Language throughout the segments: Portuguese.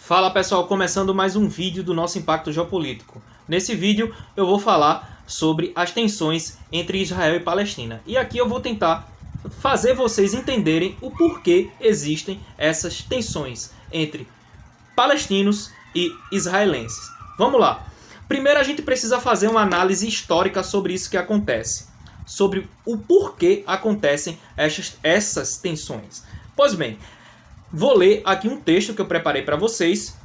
Fala pessoal, começando mais um vídeo do nosso Impacto Geopolítico. Nesse vídeo eu vou falar sobre as tensões entre Israel e Palestina. E aqui eu vou tentar fazer vocês entenderem o porquê existem essas tensões entre palestinos e israelenses. Vamos lá. Primeiro a gente precisa fazer uma análise histórica sobre isso que acontece. Sobre o porquê acontecem essas tensões. Pois bem, vou ler aqui um texto que eu preparei para vocês,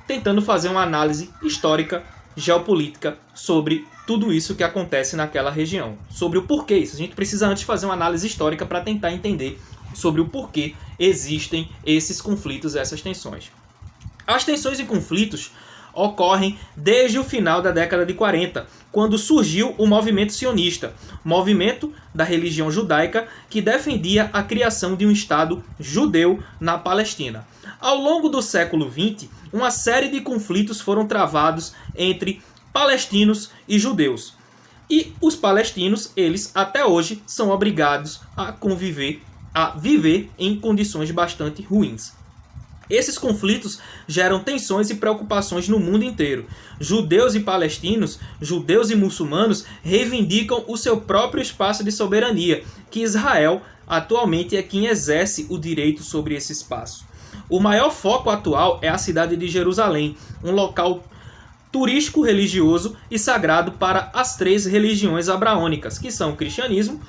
tentando fazer uma análise histórica, geopolítica sobre tudo isso que acontece naquela região. Sobre o porquê isso. A gente precisa antes fazer uma análise histórica para tentar entender sobre o porquê existem esses conflitos, essas tensões. As tensões e conflitos ocorrem desde o final da década de 40, quando surgiu o movimento sionista, movimento da religião judaica que defendia a criação de um Estado judeu na Palestina. Ao longo do século XX, uma série de conflitos foram travados entre palestinos e judeus. E os palestinos, eles até hoje são obrigados a viver em condições bastante ruins. Esses conflitos geram tensões e preocupações no mundo inteiro. Judeus e palestinos, judeus e muçulmanos reivindicam o seu próprio espaço de soberania, que Israel atualmente é quem exerce o direito sobre esse espaço. O maior foco atual é a cidade de Jerusalém, um local turístico, religioso e sagrado para as três religiões abraônicas, que são o cristianismo,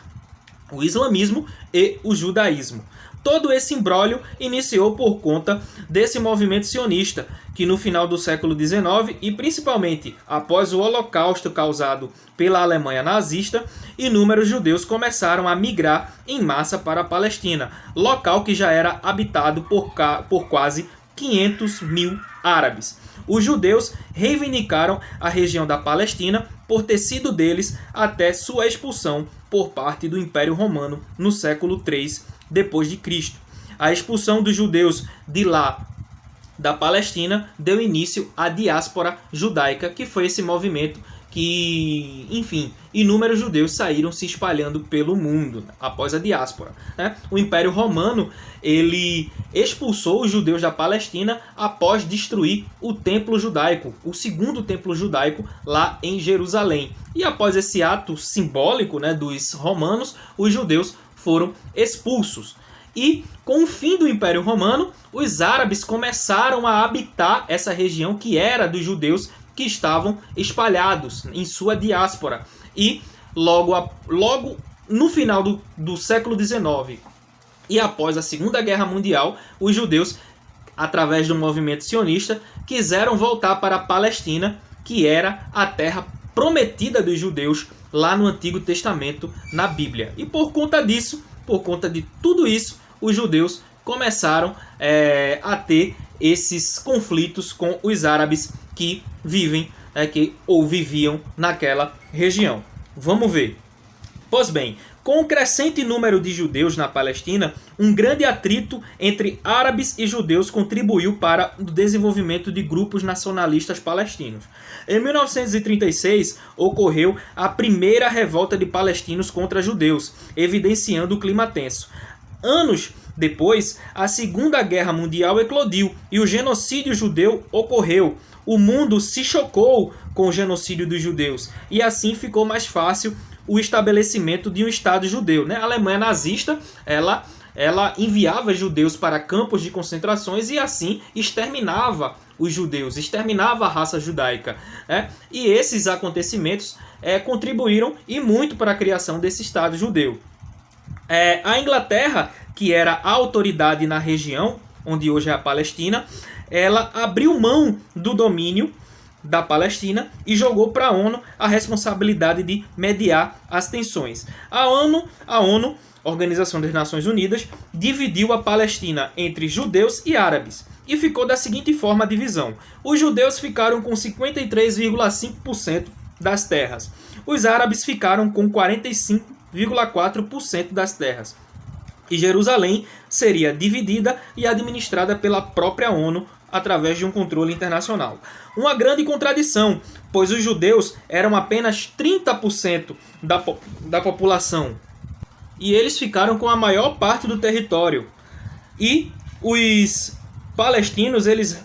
o islamismo e o judaísmo. Todo esse imbróglio iniciou por conta desse movimento sionista, que no final do século XIX e principalmente após o Holocausto causado pela Alemanha nazista, inúmeros judeus começaram a migrar em massa para a Palestina, local que já era habitado por quase 500 mil árabes. Os judeus reivindicaram a região da Palestina por ter sido deles até sua expulsão por parte do Império Romano no século III depois de Cristo. A expulsão dos judeus de lá da Palestina deu início à diáspora judaica, que foi esse movimento que, enfim, inúmeros judeus saíram se espalhando pelo mundo após a diáspora. O Império Romano ele expulsou os judeus da Palestina após destruir o templo judaico, o segundo templo judaico lá em Jerusalém. E após esse ato simbólico dos romanos, os judeus foram expulsos. E com o fim do Império Romano, os árabes começaram a habitar essa região que era dos judeus que estavam espalhados em sua diáspora. E logo no final do século XIX e após a Segunda Guerra Mundial, os judeus, através do movimento sionista, quiseram voltar para a Palestina, que era a terra prometida dos judeus lá no Antigo Testamento, na Bíblia. E por conta disso, por conta de tudo isso, os judeus começaram a ter esses conflitos com os árabes que viviam naquela região. Vamos ver. Pois bem, com o crescente número de judeus na Palestina, um grande atrito entre árabes e judeus contribuiu para o desenvolvimento de grupos nacionalistas palestinos. Em 1936, ocorreu a primeira revolta de palestinos contra judeus, evidenciando o clima tenso. Anos depois, a Segunda Guerra Mundial eclodiu e o genocídio judeu ocorreu. O mundo se chocou com o genocídio dos judeus e assim ficou mais fácil o estabelecimento de um Estado judeu. A Alemanha nazista ela enviava judeus para campos de concentrações e assim exterminava os judeus, exterminava a raça judaica. E esses acontecimentos contribuíram e muito para a criação desse Estado judeu. A Inglaterra, que era a autoridade na região, onde hoje é a Palestina, ela abriu mão do domínio da Palestina e jogou para a ONU a responsabilidade de mediar as tensões. A ONU, Organização das Nações Unidas, dividiu a Palestina entre judeus e árabes e ficou da seguinte forma a divisão. Os judeus ficaram com 53,5% das terras. Os árabes ficaram com 45,4% das terras. E Jerusalém seria dividida e administrada pela própria ONU através de um controle internacional. Uma grande contradição, pois os judeus eram apenas 30% da população e eles ficaram com a maior parte do território. E os palestinos, eles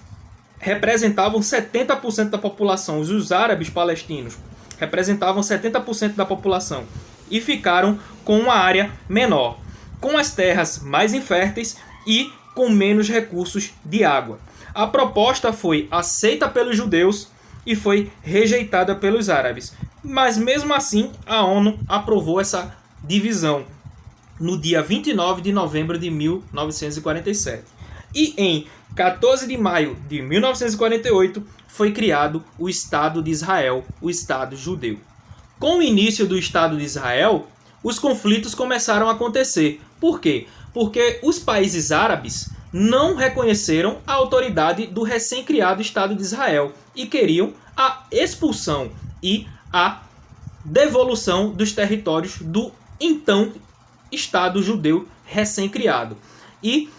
representavam 70% da população. Os árabes palestinos representavam 70% da população e ficaram com uma área menor, com as terras mais inférteis e com menos recursos de água. A proposta foi aceita pelos judeus e foi rejeitada pelos árabes. Mas mesmo assim, a ONU aprovou essa divisão no dia 29 de novembro de 1947. E em 14 de maio de 1948 foi criado o Estado de Israel, o Estado judeu. Com o início do Estado de Israel, os conflitos começaram a acontecer. Por quê? Porque os países árabes não reconheceram a autoridade do recém-criado Estado de Israel e queriam a expulsão e a devolução dos territórios do então Estado judeu recém-criado. E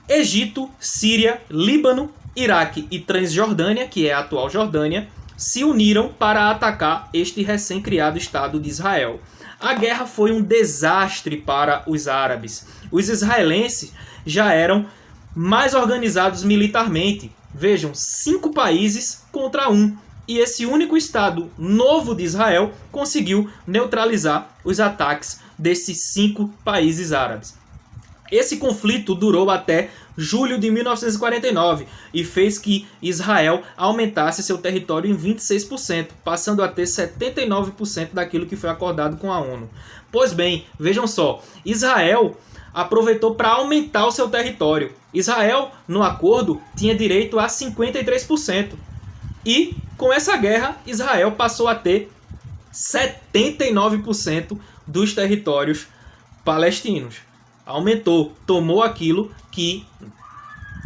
Egito, Síria, Líbano, Iraque e Transjordânia, que é a atual Jordânia, se uniram para atacar este recém-criado Estado de Israel. A guerra foi um desastre para os árabes. Os israelenses já eram mais organizados militarmente. Vejam, 5 países contra 1. E esse único Estado novo de Israel conseguiu neutralizar os ataques desses 5 países árabes. Esse conflito durou até julho de 1949 e fez que Israel aumentasse seu território em 26%, passando a ter 79% daquilo que foi acordado com a ONU. Pois bem, vejam só, Israel aproveitou para aumentar o seu território. Israel, no acordo, tinha direito a 53%. E, com essa guerra, Israel passou a ter 79% dos territórios palestinos. Aumentou, tomou aquilo que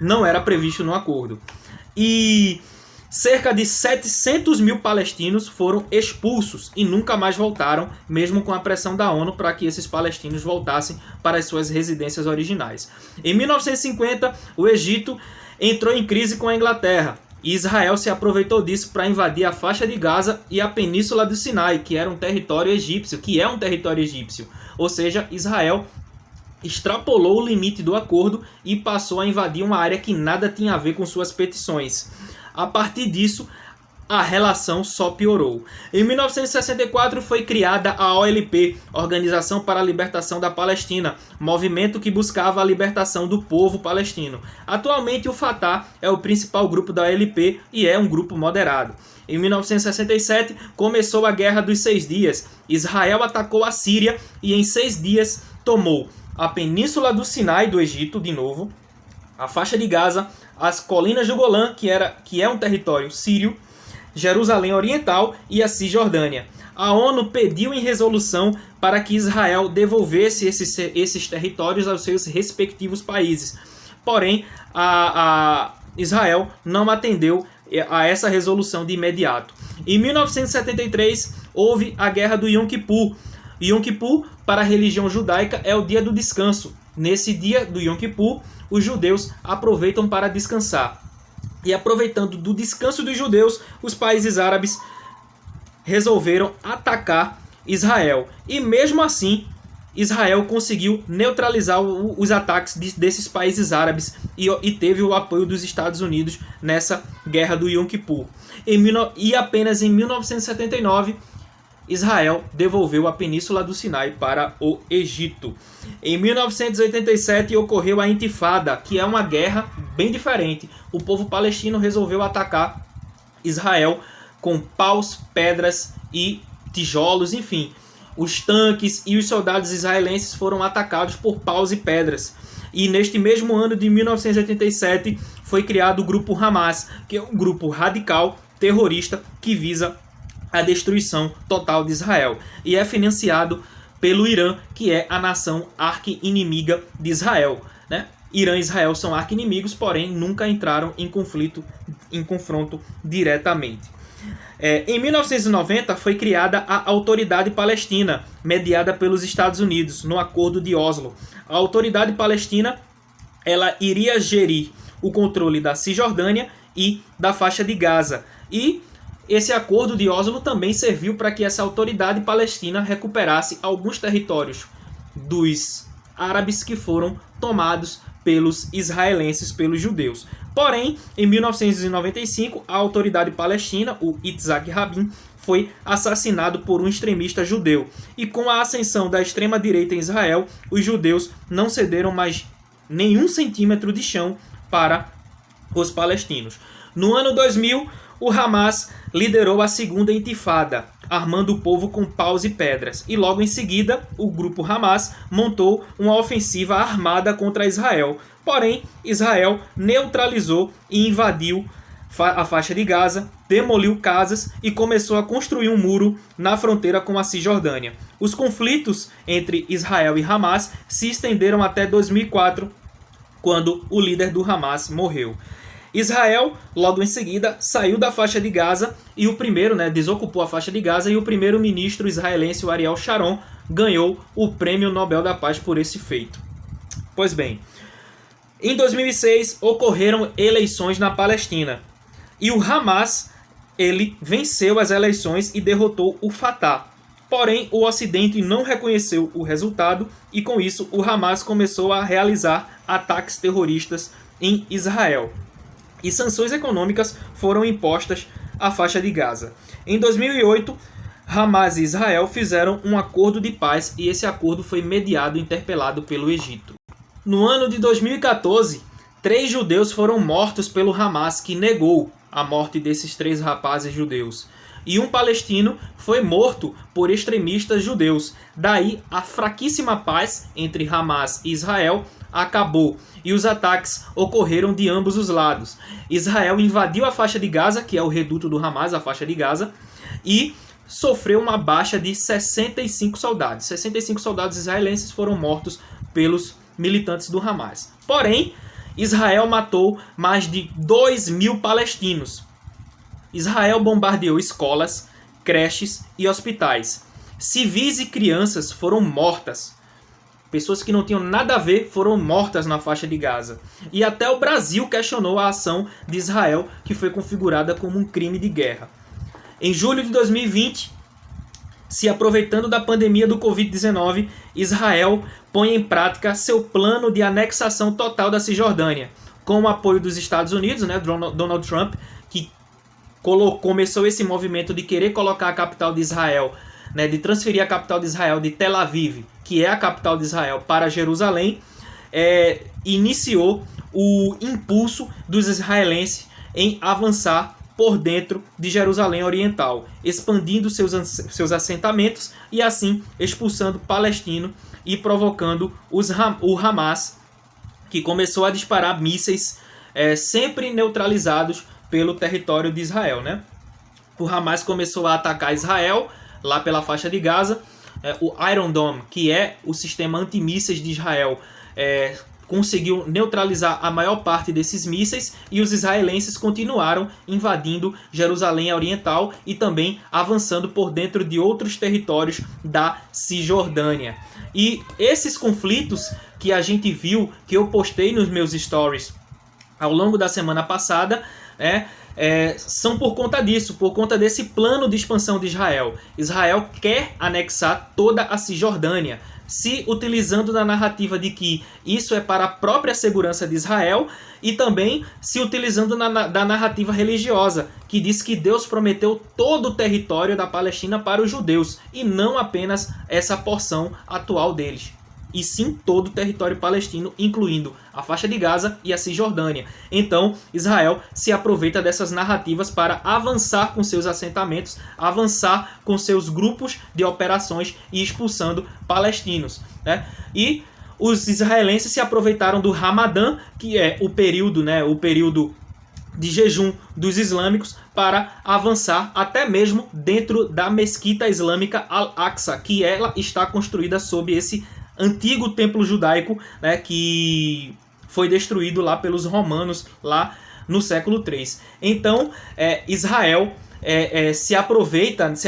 não era previsto no acordo. E cerca de 700 mil palestinos foram expulsos e nunca mais voltaram, mesmo com a pressão da ONU para que esses palestinos voltassem para as suas residências originais. Em 1950, o Egito entrou em crise com a Inglaterra. E Israel se aproveitou disso para invadir a faixa de Gaza e a península do Sinai, que era um território egípcio, que é um território egípcio. Ou seja, Israel extrapolou o limite do acordo e passou a invadir uma área que nada tinha a ver com suas petições. A partir disso, a relação só piorou. Em 1964 foi criada a OLP, Organização para a Libertação da Palestina, movimento que buscava a libertação do povo palestino. Atualmente o Fatah é o principal grupo da OLP e é um grupo moderado. Em 1967 começou a Guerra dos 6 Dias. Israel atacou a Síria e em 6 dias tomou a península do Sinai do Egito, de novo, a faixa de Gaza, as colinas do Golã, que é um território sírio, Jerusalém Oriental e a Cisjordânia. A ONU pediu em resolução para que Israel devolvesse esses territórios aos seus respectivos países. Porém, Israel não atendeu a essa resolução de imediato. Em 1973, houve a Guerra do Yom Kippur. Yom Kippur, para a religião judaica, é o dia do descanso. Nesse dia do Yom Kippur, os judeus aproveitam para descansar. E aproveitando do descanso dos judeus, os países árabes resolveram atacar Israel. E mesmo assim, Israel conseguiu neutralizar os ataques desses países árabes e teve o apoio dos Estados Unidos nessa guerra do Yom Kippur. E apenas em 1979, Israel devolveu a península do Sinai para o Egito. Em 1987 ocorreu a Intifada, que é uma guerra bem diferente. O povo palestino resolveu atacar Israel com paus, pedras e tijolos, enfim. Os tanques e os soldados israelenses foram atacados por paus e pedras. E neste mesmo ano de 1987 foi criado o grupo Hamas, que é um grupo radical terrorista que visa a destruição total de Israel. E é financiado pelo Irã, que é a nação arqui-inimiga de Israel, né? Irã e Israel são arqui-inimigos, porém nunca entraram em confronto diretamente. Em 1990 foi criada a Autoridade Palestina, mediada pelos Estados Unidos, no Acordo de Oslo. A Autoridade Palestina ela iria gerir o controle da Cisjordânia e da faixa de Gaza. E esse acordo de Oslo também serviu para que essa autoridade palestina recuperasse alguns territórios dos árabes que foram tomados pelos israelenses, pelos judeus. Porém, em 1995, a autoridade palestina, o Yitzhak Rabin, foi assassinado por um extremista judeu. E com a ascensão da extrema-direita em Israel, os judeus não cederam mais nenhum centímetro de chão para os palestinos. No ano 2000, o Hamas liderou a segunda intifada, armando o povo com paus e pedras. E logo em seguida, o grupo Hamas montou uma ofensiva armada contra Israel. Porém, Israel neutralizou e invadiu a faixa de Gaza, demoliu casas e começou a construir um muro na fronteira com a Cisjordânia. Os conflitos entre Israel e Hamas se estenderam até 2004, quando o líder do Hamas morreu. Israel, logo em seguida, saiu da faixa de Gaza e desocupou a faixa de Gaza, e o primeiro-ministro israelense, o Ariel Sharon, ganhou o Prêmio Nobel da Paz por esse feito. Pois bem, em 2006 ocorreram eleições na Palestina e o Hamas ele venceu as eleições e derrotou o Fatah. Porém, o Ocidente não reconheceu o resultado e, com isso, o Hamas começou a realizar ataques terroristas em Israel. E sanções econômicas foram impostas à faixa de Gaza. Em 2008, Hamas e Israel fizeram um acordo de paz e esse acordo foi mediado e interpelado pelo Egito. No ano de 2014, 3 judeus foram mortos pelo Hamas, que negou a morte desses 3 rapazes judeus. E um palestino foi morto por extremistas judeus. Daí, a fraquíssima paz entre Hamas e Israel acabou e os ataques ocorreram de ambos os lados. Israel invadiu a faixa de Gaza, que é o reduto do Hamas, a faixa de Gaza, e sofreu uma baixa de 65 soldados. 65 soldados israelenses foram mortos pelos militantes do Hamas. Porém, Israel matou mais de 2.000 palestinos. Israel bombardeou escolas, creches e hospitais. Civis e crianças foram mortas. Pessoas que não tinham nada a ver foram mortas na faixa de Gaza. E até o Brasil questionou a ação de Israel, que foi configurada como um crime de guerra. Em julho de 2020, se aproveitando da pandemia do Covid-19, Israel põe em prática seu plano de anexação total da Cisjordânia, com o apoio dos Estados Unidos, Donald Trump, que começou esse movimento de querer colocar a capital de Israel, de transferir a capital de Israel de Tel Aviv, que é a capital de Israel, para Jerusalém, iniciou o impulso dos israelenses em avançar por dentro de Jerusalém Oriental, expandindo seus assentamentos e assim expulsando palestinos e provocando o Hamas, que começou a disparar mísseis sempre neutralizados pelo território de Israel. O Hamas começou a atacar Israel lá pela faixa de Gaza. O Iron Dome, que é o sistema antimísseis de Israel, conseguiu neutralizar a maior parte desses mísseis e os israelenses continuaram invadindo Jerusalém Oriental e também avançando por dentro de outros territórios da Cisjordânia. E esses conflitos que a gente viu, que eu postei nos meus stories ao longo da semana passada, são por conta disso, por conta desse plano de expansão de Israel. Israel quer anexar toda a Cisjordânia, se utilizando da narrativa de que isso é para a própria segurança de Israel e também se utilizando da narrativa religiosa, que diz que Deus prometeu todo o território da Palestina para os judeus e não apenas essa porção atual deles, e sim todo o território palestino, incluindo a faixa de Gaza e a Cisjordânia. Então, Israel se aproveita dessas narrativas para avançar com seus assentamentos, avançar com seus grupos de operações e expulsando palestinos. E os israelenses se aproveitaram do Ramadã, que é o período de jejum dos islâmicos, para avançar até mesmo dentro da mesquita islâmica Al-Aqsa, que ela está construída sob esse antigo templo judaico, que foi destruído lá pelos romanos lá no século III. Então, Israel se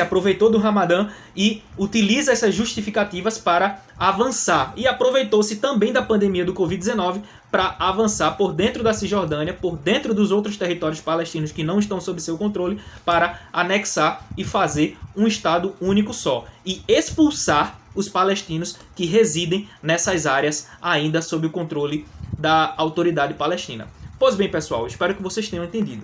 aproveitou do Ramadã e utiliza essas justificativas para avançar. E aproveitou-se também da pandemia do Covid-19 para avançar por dentro da Cisjordânia, por dentro dos outros territórios palestinos que não estão sob seu controle, para anexar e fazer um Estado único só. E expulsar os palestinos que residem nessas áreas ainda sob o controle da autoridade palestina. Pois bem, pessoal, espero que vocês tenham entendido.